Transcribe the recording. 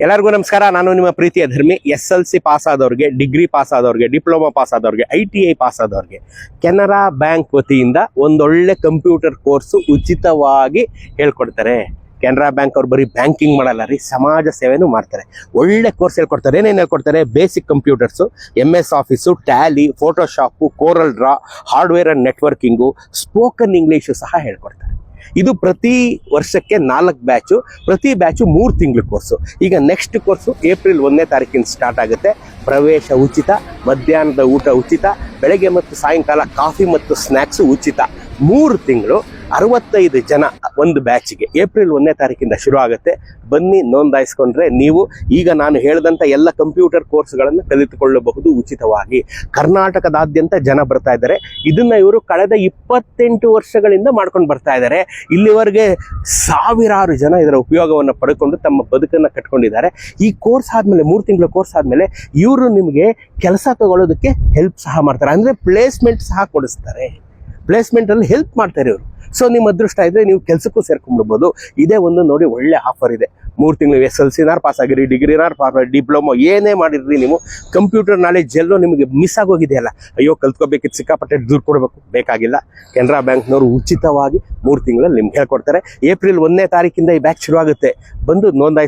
ಎಲ್ಲರಿಗೂ ನಮಸ್ಕಾರ. ನಾನು ನಿಮ್ಮ ಪ್ರೀತಿಯ ಧರ್ಮಿ. SLC ಪಾಸ್ ಆದವ್ರಿಗೆ, ಡಿಗ್ರಿ ಪಾಸ್ ಆದವ್ರಿಗೆ, ಡಿಪ್ಲೊಮಾ ಪಾಸ್ ಆದವ್ರಿಗೆ, ITI ಪಾಸ್ ಆದವ್ರಿಗೆ ಕೆನರಾ ಬ್ಯಾಂಕ್ ವತಿಯಿಂದ ಒಂದೊಳ್ಳೆ ಕಂಪ್ಯೂಟರ್ ಕೋರ್ಸು ಉಚಿತವಾಗಿ ಹೇಳ್ಕೊಡ್ತಾರೆ. ಕೆನರಾ ಬ್ಯಾಂಕ್ ಅವ್ರು ಬರೀ ಬ್ಯಾಂಕಿಂಗ್ ಮಾಡಲ್ಲ ರೀ, ಸಮಾಜ ಸೇವೆನೂ ಮಾಡ್ತಾರೆ. ಒಳ್ಳೆ ಕೋರ್ಸ್ ಹೇಳ್ಕೊಡ್ತಾರೆ. ಏನೇನು ಹೇಳ್ಕೊಡ್ತಾರೆ? Basic computers, MS office, Tally, Photoshop, coral draw, hardware and networking, spoken English ಸಹ ಹೇಳ್ಕೊಡ್ತಾರೆ. ಇದು ಪ್ರತಿ ವರ್ಷಕ್ಕೆ 4 ಬ್ಯಾಚು, ಪ್ರತಿ ಬ್ಯಾಚು 3 ತಿಂಗಳ ಕೋರ್ಸು. ಈಗ ನೆಕ್ಸ್ಟ್ ಕೋರ್ಸು ಏಪ್ರಿಲ್ 1ನೇ ತಾರೀಕಿಂದ ಸ್ಟಾರ್ಟ್ ಆಗುತ್ತೆ. ಪ್ರವೇಶ ಉಚಿತ, ಮಧ್ಯಾಹ್ನದ ಊಟ ಉಚಿತ, ಬೆಳಗ್ಗೆ ಮತ್ತು ಸಾಯಂಕಾಲ ಕಾಫಿ ಮತ್ತು ಸ್ನ್ಯಾಕ್ಸು ಉಚಿತ. 3 ತಿಂಗಳು 65 ಜನ ಒಂದು ಬ್ಯಾಚಿಗೆ. ಏಪ್ರಿಲ್ 1ನೇ ತಾರೀಕಿಂದ ಶುರು ಆಗುತ್ತೆ. ಬನ್ನಿ, ನೋಂದಾಯಿಸ್ಕೊಂಡ್ರೆ ನೀವು ಈಗ ನಾನು ಹೇಳಿದಂಥ ಎಲ್ಲ ಕಂಪ್ಯೂಟರ್ ಕೋರ್ಸ್ಗಳನ್ನು ಕಲಿತುಕೊಳ್ಳಬಹುದು ಉಚಿತವಾಗಿ. ಕರ್ನಾಟಕದಾದ್ಯಂತ ಜನ ಬರ್ತಾ ಇದ್ದಾರೆ. ಇದನ್ನ ಇವರು ಕಳೆದ 28 ವರ್ಷಗಳಿಂದ ಮಾಡ್ಕೊಂಡು ಬರ್ತಾ ಇದ್ದಾರೆ. ಇಲ್ಲಿವರೆಗೆ ಸಾವಿರಾರು ಜನ ಇದರ ಉಪಯೋಗವನ್ನು ಪಡ್ಕೊಂಡು ತಮ್ಮ ಬದುಕನ್ನು ಕಟ್ಕೊಂಡಿದ್ದಾರೆ. ಈ ಕೋರ್ಸ್ ಆದಮೇಲೆ, 3 ತಿಂಗಳ ಕೋರ್ಸ್ ಆದಮೇಲೆ ಇವರು ನಿಮಗೆ ಕೆಲಸ ತಗೊಳ್ಳೋದಕ್ಕೆ ಹೆಲ್ಪ್ ಸಹ ಮಾಡ್ತಾರೆ. ಅಂದರೆ ಪ್ಲೇಸ್ಮೆಂಟ್ ಸಹ ಕೊಡಿಸ್ತಾರೆ. ಪ್ಲೇಸ್ಮೆಂಟಲ್ಲಿ ಹೆಲ್ಪ್ ಮಾಡ್ತಾರೆ ಇವರು. ಸೊ ನಿಮ್ಮ ಅದೃಷ್ಟ ಇದ್ದರೆ ನೀವು ಕೆಲಸಕ್ಕೂ ಸೇರ್ಕೊಂಡ್ಬಿಡ್ಬೋದು. ಇದೇ ಒಂದು ನೋಡಿ ಒಳ್ಳೆ ಆಫರ್ ಇದೆ. 3 ತಿಂಗಳು SLCನಾರು ಪಾಸ್ ಆಗಿರಿ, ಡಿಗ್ರಿನಾರು ಪಾಸ್ ಆಗಿ, ಡಿಪ್ಲೊಮೊ ಏನೇ ಮಾಡಿದ್ರಿ ನೀವು, ಕಂಪ್ಯೂಟರ್ ನಾಲೆಜ್ ಎಲ್ಲೋ ನಿಮಗೆ ಮಿಸ್ ಆಗೋಗಿದೆಯಲ್ಲ, ಅಯ್ಯೋ ಕಲ್ತ್ಕೋಬೇಕಿತ್ತು, ಸಿಕ್ಕಾಪಟ್ಟೆ ದುಡ್ಡು ಕೊಡಬೇಕು, ಬೇಕಾಗಿಲ್ಲ. ಕೆನರಾ ಬ್ಯಾಂಕ್ನವರು ಉಚಿತವಾಗಿ 3 ತಿಂಗಳಲ್ಲಿ ನಿಮ್ಗೆ ಹೇಳ್ಕೊಡ್ತಾರೆ. ಏಪ್ರಿಲ್ 1ನೇ ತಾರೀಕಿಂದ ಈ ಬ್ಯಾಚ್ ಶುರು ಆಗುತ್ತೆ. ಬಂದು ನೋಂದಾಯಿಸಿ.